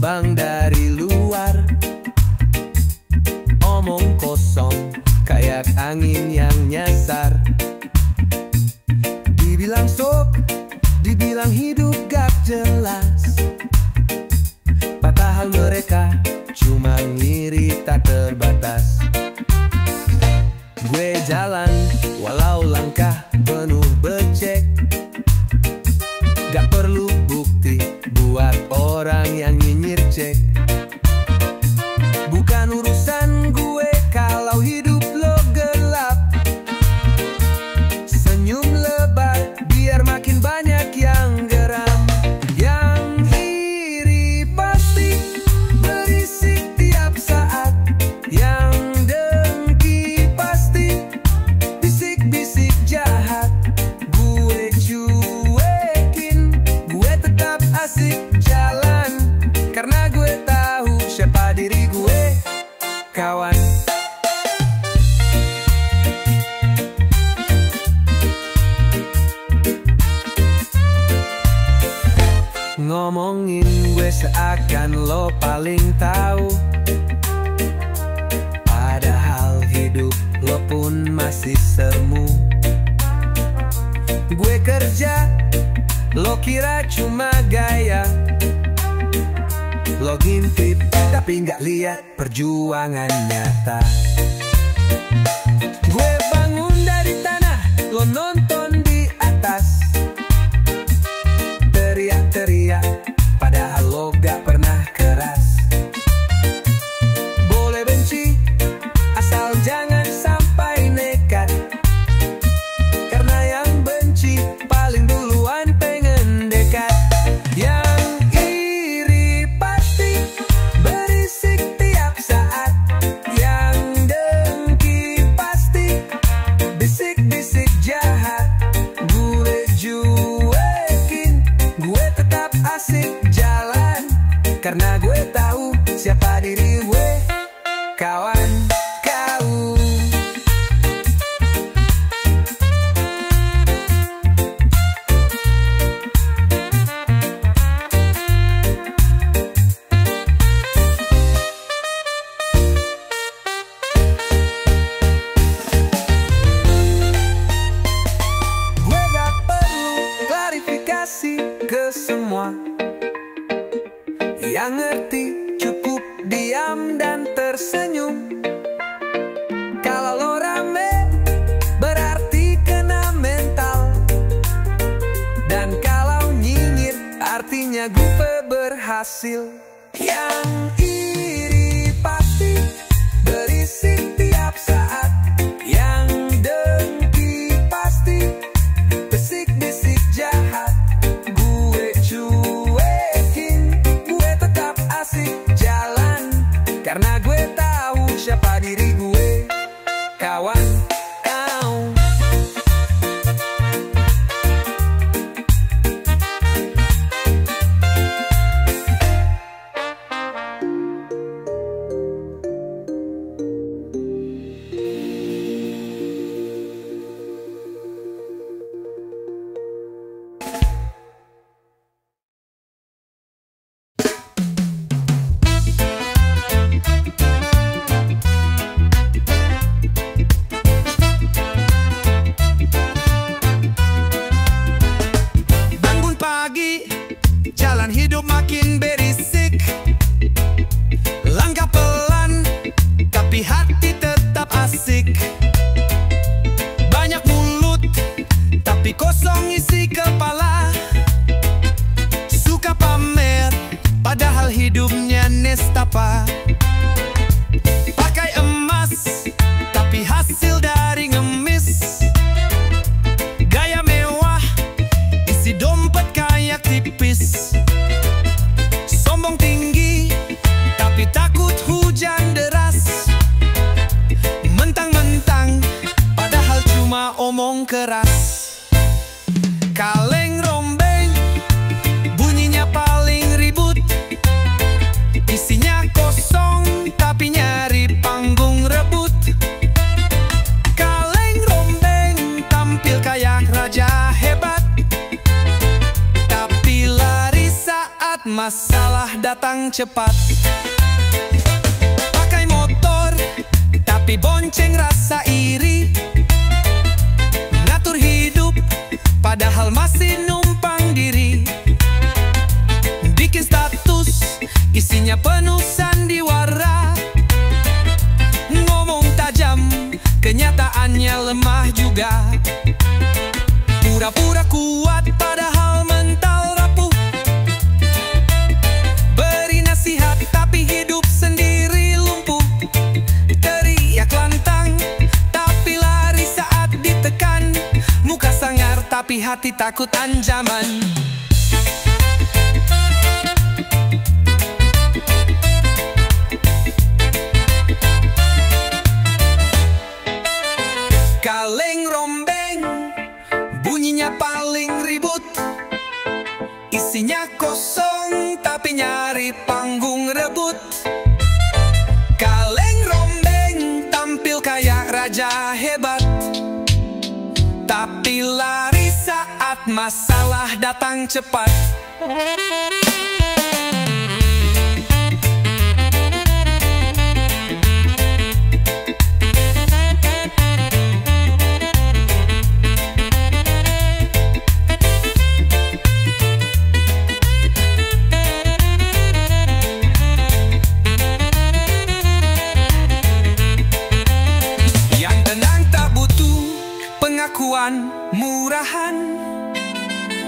gelombang dari luar. Omong kosong kayak angin yang nyasar. Dibilang sok, dibilang hidup gak jelas. Padahal mereka cuma ngiri tak terbatas. Gue jalan walau langkah penuh becek. Gak perlu bukti buat orang yang nyinyir cek. Bukan urusan gue kalau hidup lo gelap. Senyum lebar biar makin banyak yang geram. Yang iri pasti berisik tiap saat. Yang dengki pasti bisik-bisik jahat. Gue cuekin, gue tetap asik jalan. Karena gue tahu siapa diri gue, kawan. Ngomongin gue seakan lo paling tahu. Padahal hidup lo pun masih semu. Gue kerja, lo kira cuma gaya. Lo ngintip tapi nggak lihat perjuangan nyata. Gue bangun dari tanah, lo nonton di atas. Teriak-teriak, padahal lo gak pernah keras. Boleh benci, asal jangan sampai nekat. Karena yang benci paling duluan pengen dekat. Yang iri pasti berisik tiap saat. Yang dengki pasti bisik-bisik jahat. Gue cuekin, gue tetap asik jalan. Karena gue tahu siapa diri gue, kawan kau. Gue gak perlu klarifikasi ke semua. Yang ngerti cukup diam dan tersenyum. Kalau lo rame berarti kena mental. Dan kalau nyinyir artinya gue berhasil. Yang iri pasti berisik tiap saat. Yang dengki pasti bisik-bisik jahat. Gue cuekin, gue tetap asik jalan. Karena gue tahu siapa diri gue, kawan kau. Bangun pagi, jalan hidup makin berisik. Langkah pelan, tapi hati tetap asik. Banyak mulut, tapi kosong isi kepala. Suka pamer, padahal hidupnya nestapa. Pakai emas, tapi hasil dari ngemis. Gaya mewah, isi dompet kayak tipis. Sombong tinggi, tapi takut hujan deras. Mentang-mentang, padahal cuma omong keras. Kaleng rombeng, bunyinya paling ribut. Isinya kosong, tapi nyari panggung rebut. Kaleng rombeng, tampil kayak raja hebat. Tapi lari saat masalah datang cepat. Pakai motor, tapi bonceng rasa iri. Ngatur hidup, padahal masih numpang diri. Bikin status, isinya penuh sandiwara. Ngomong tajam, kenyataannya lemah juga. Pura-pura kuat, padahal mental rapuh. Beri nasihat, tapi hidup sendiri lumpuh. Teriak lantang, tapi lari saat ditekan. Muka sangar, tapi hati takut ancaman. Kaleng rombeng, bunyinya paling ribut. Isinya kosong, tapi nyari panggung rebut. Kaleng rombeng, tampil kayak raja hebat, tapi lari saat masalah datang cepat. Pengakuan murahan,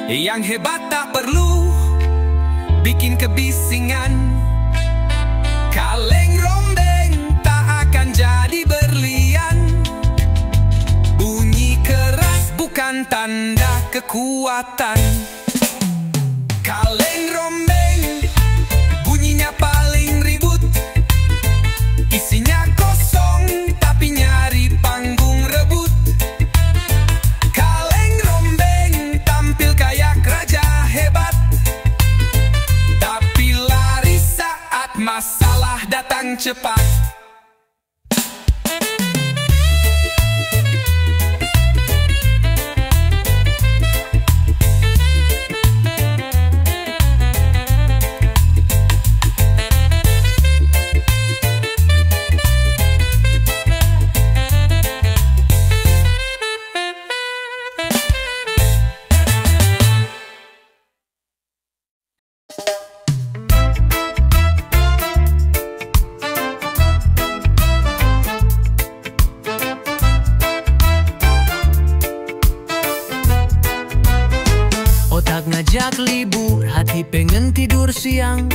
yang hebat tak perlu bikin kebisingan. Kaleng rombeng tak akan jadi berlian. Bunyi keras bukan tanda kekuatan. Kaleng rombeng, bunyinya paling ribut. Isinya kosong, tapi nyari panggung rebut. Masalah datang cepat. Ngajak libur, hati pengen tidur siang.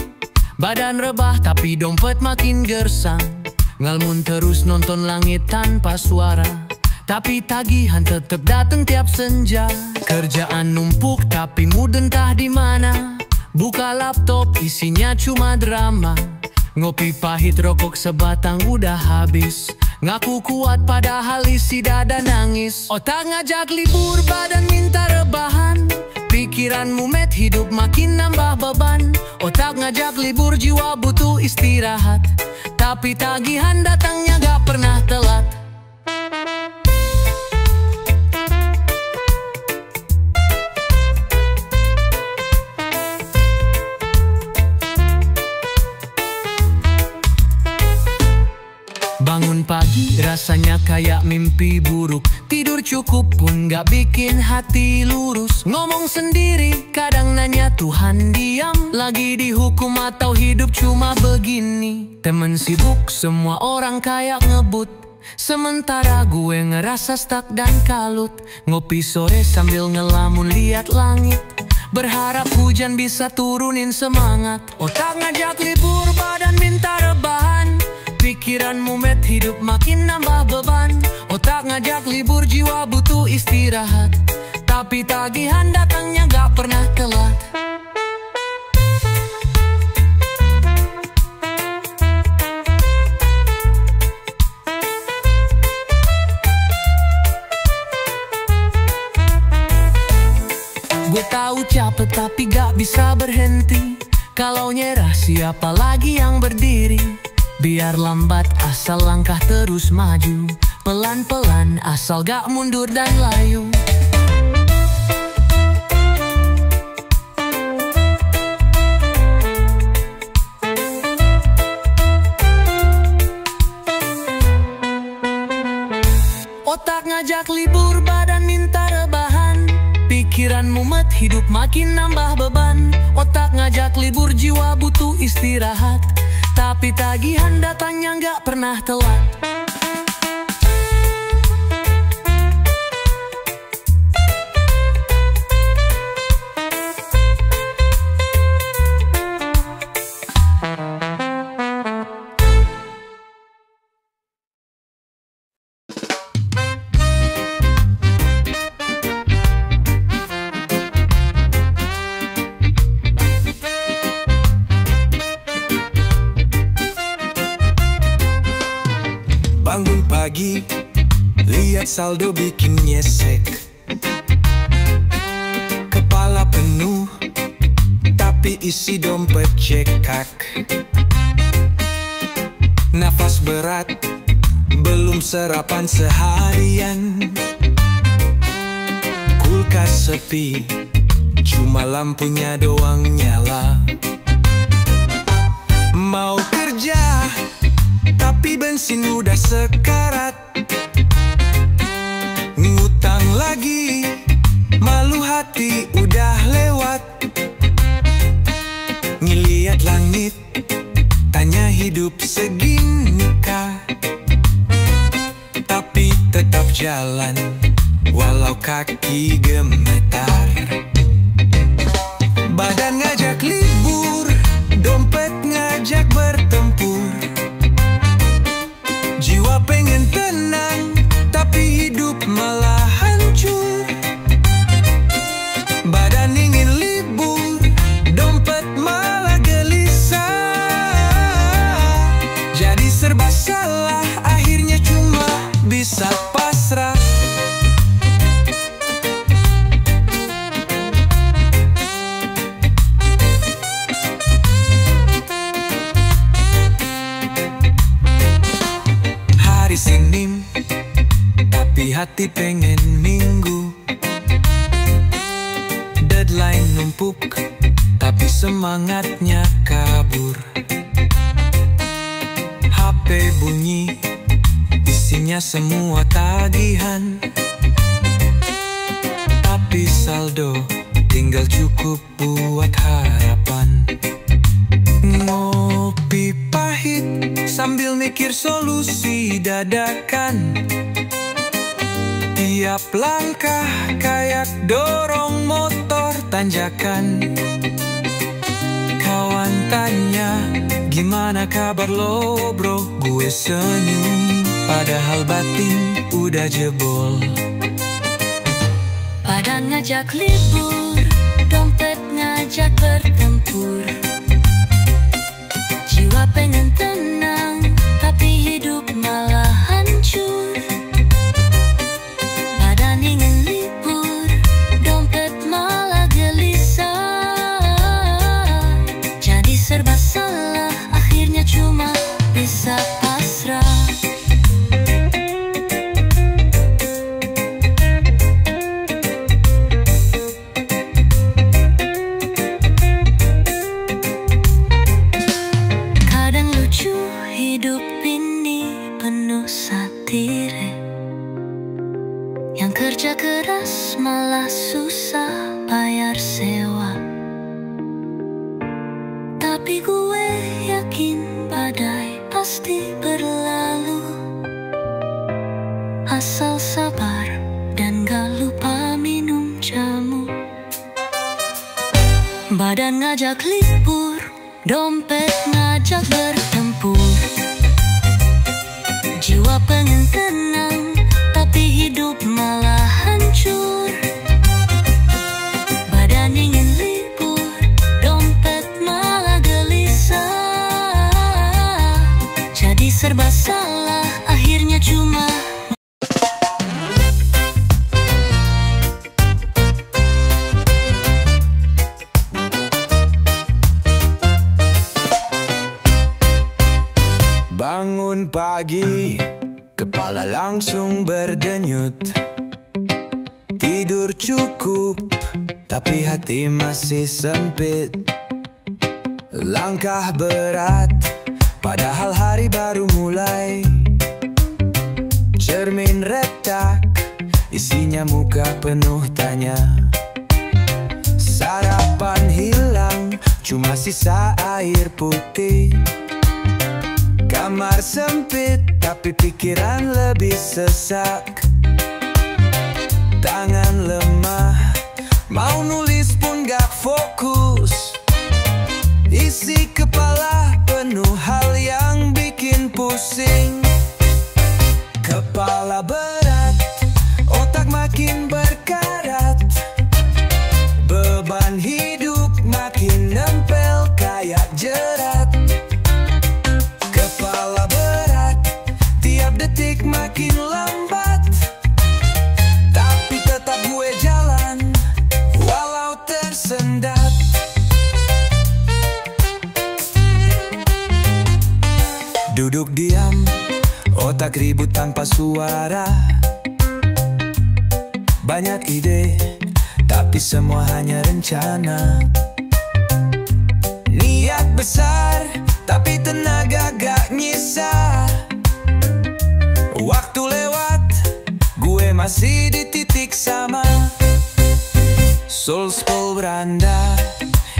Badan rebah tapi dompet makin gersang. Ngalmun terus nonton langit tanpa suara, tapi tagihan tetep dateng tiap senja. Kerjaan numpuk tapi mood entah di mana. Buka laptop isinya cuma drama. Ngopi pahit rokok sebatang udah habis. Ngaku kuat padahal isi dada nangis. Otak ngajak libur, badan minta rebahan. Pikiran mumet, hidup makin nambah beban. Otak ngajak libur, jiwa butuh istirahat. Tapi tagihan datangnya gak pernah telat. Bangun pagi rasanya kayak mimpi buruk. Tidur cukup pun gak bikin hati lurus. Ngomong sendiri kadang nanya Tuhan diam. Lagi dihukum atau hidup cuma begini. Temen sibuk semua orang kayak ngebut. Sementara gue ngerasa stuck dan kalut. Ngopi sore sambil ngelamun lihat langit. Berharap hujan bisa turunin semangat. Otak ngajak libur, badan minta rebahan. Pikiran mumet, hidup makin nambah beban. Otak ngajak libur, jiwa butuh istirahat. Tapi tagihan datangnya gak pernah telat. Gue tahu capek tapi gak bisa berhenti. Kalau nyerah siapa lagi yang berdiri? Biar lambat asal langkah terus maju. Pelan-pelan asal gak mundur dan layu. ngajak libur, badan minta rebahan. Pikiran mumet, hidup makin nambah beban. Otak ngajak libur, jiwa butuh istirahat. Tapi tagihan datangnya nggak pernah telat. Bangun pagi, lihat saldo bikin nyesek. Kepala penuh, tapi isi dompet cekak. Nafas berat, belum sarapan seharian. Kulkas sepi, cuma lampunya doang nyala. Mau kerja, tapi bensin udah sekarat. Ngutang lagi, malu hati udah lewat. Ngeliat langit, tanya hidup seginikah. Tapi tetap jalan, walau kaki gemetar. Badan ngajak libur, dompet ngajak bertempur. Jiwa pengen tenang, tapi hidup malah hancur. Badan ingin libur, dompet malah gelisah. Jadi serba salah, akhirnya cuma bisa pasrah. Senin, tapi hati pengen Minggu. Deadline numpuk, tapi semangatnya kabur. HP bunyi, isinya semua tagihan. Tapi saldo tinggal cukup buat harapan. Ngopi pahit sambil mikir solusi dadakan. Tiap langkah kayak dorong motor tanjakan. Kawan tanya, gimana kabar lo bro? Gue senyum, padahal batin udah jebol. Badan ngajak libur, dompet ngajak bertempur. Jiwa pengen tenang, tapi hidup malah hancur. Badan ingin libur, dompet malah gelisah. Jadi serba salah, akhirnya cuma bisa pasrah. Hidup ini penuh satire. Yang kerja keras malah susah bayar sewa. Tapi gue yakin badai pasti berlalu, asal sabar dan gak lupa minum jamu. Badan ngajak libur, dompet ngajak bertempur. Jiwa pengen tenang, tapi hidup malah hancur. Badan ingin libur, dompet malah gelisah. Jadi serba salah, akhirnya cuma Bangun pagi, kepala langsung berdenyut. Tidur cukup, tapi hati masih sempit. Langkah berat, padahal hari baru mulai. Cermin retak, isinya muka penuh tanya. Sarapan hilang, cuma sisa air putih. Kamar sempit, tapi pikiran lebih sesak. Tangan lemah, mau nulis pun gak fokus. Isi kepala penuh hal yang bikin pusing. Kepala berat, otak makin berkarat. Beban hidup makin nempel kayak jerat. Kepala berat, tiap detik makin lambat. Tapi tetap gue jalan, walau tersendat. Duduk diam, otak ribut tanpa suara. Banyak ide, tapi semua hanya rencana. Niat besar, tapi tenaga gak nyisa. Waktu lewat, gue masih di titik sama. Soulspol beranda,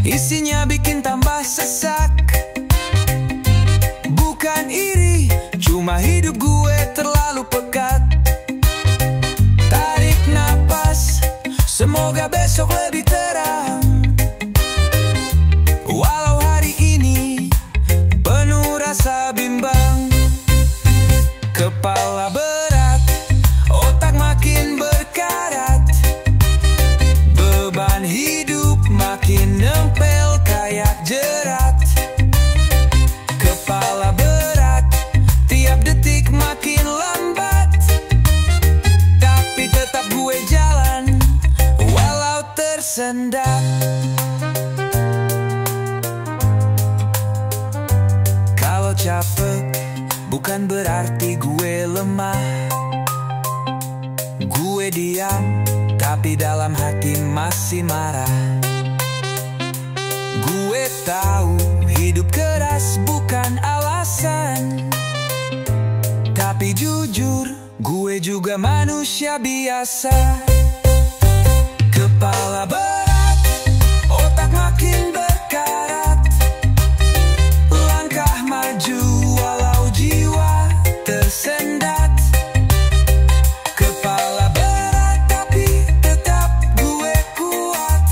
isinya bikin tambah sesak. Bukan iri, cuma hidup gue terlalu pekat. Tarik napas, semoga besok lebih terang. Walau hari ini penuh rasa bimbang. Kepala berat, otak makin berkarat. Beban hidup makin nempel kayak jerat. Kepala berat, tiap detik makin lambat. Tapi tetap gue jalan, walau tersendat. Kalau capek, bukan berarti gue lemah. Gue diam, tapi dalam hati masih marah. Gue tahu hidup keras bukan alasan. Tapi jujur, gue juga manusia biasa. Kepala berat, otak makin berkarat. Langkah maju walau jiwa tersendat. Kepala berat tapi tetap gue kuat.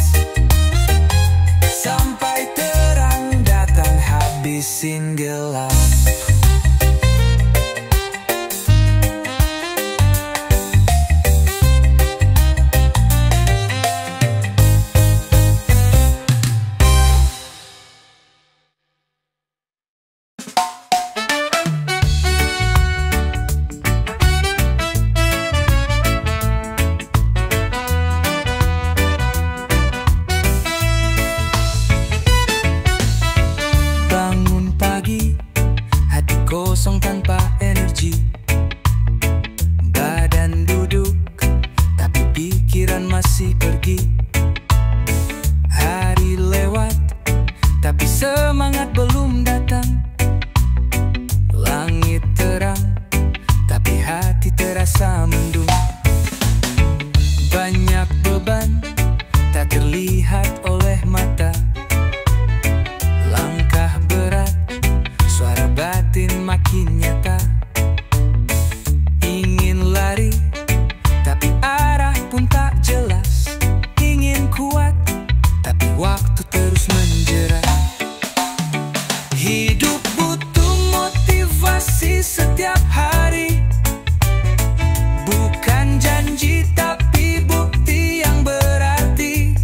Sampai terang datang habisin gelap. Kosong tanpa energi. Badan duduk, tapi pikiran masih pergi. Hari lewat, tapi semangat belum datang. Langit terang, tapi hati terasa mendung. Banyak beban, tak terlihat oleh mata. Langkah berat, suara batin makin nyata. Ingin lari, tapi arah pun tak jelas. Ingin kuat, tapi waktu terus menjerat. Hidup butuh motivasi setiap hari. Bukan janji, tapi bukti yang berarti.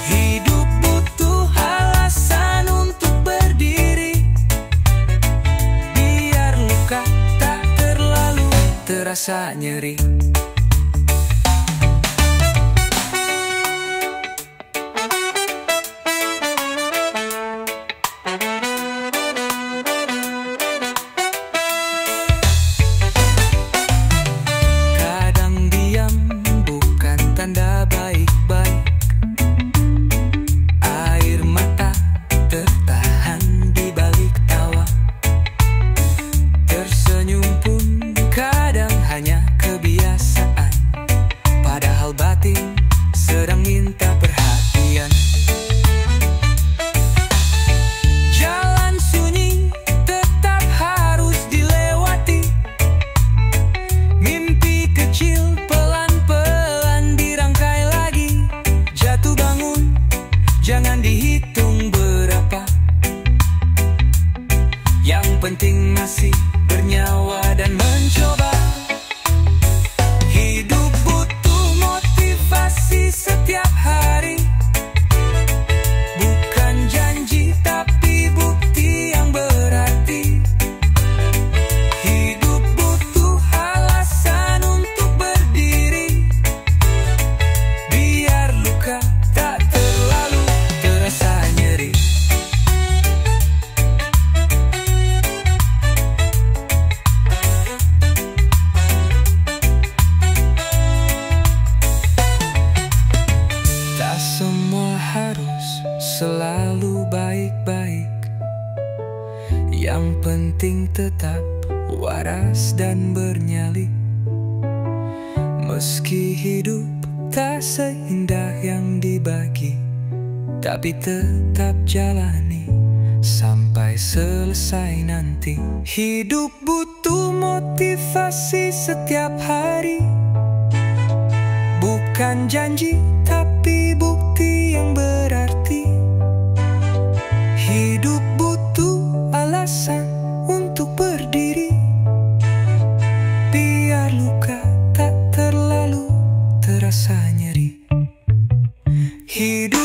Hidup butuh alasan untuk berdiri. Biar luka tak terlalu terasa nyeri. Kadang diam bukan tanda baik-baik. Air mata tertahan di balik tawa. Tersenyum pun kadang hanya kebiasaan. Yang penting masih bernyawa dan mencoba. Hidup butuh motivasi setiap hari, bukan janji tapi bukti yang berarti. Hidup butuh alasan untuk berdiri, biar luka tak terlalu terasa nyeri. Tak semua harus selalu baik-baik, yang penting tetap waras dan bernyali. Meski hidup tak seindah yang dibagi, tapi tetap jalani sampai selesai nanti. Hidup butuh motivasi setiap hari, bukan janji tapi bukti yang berarti. Hidup butuh alasan untuk berdiri, biar luka tak terlalu terasa nyeri. Hidup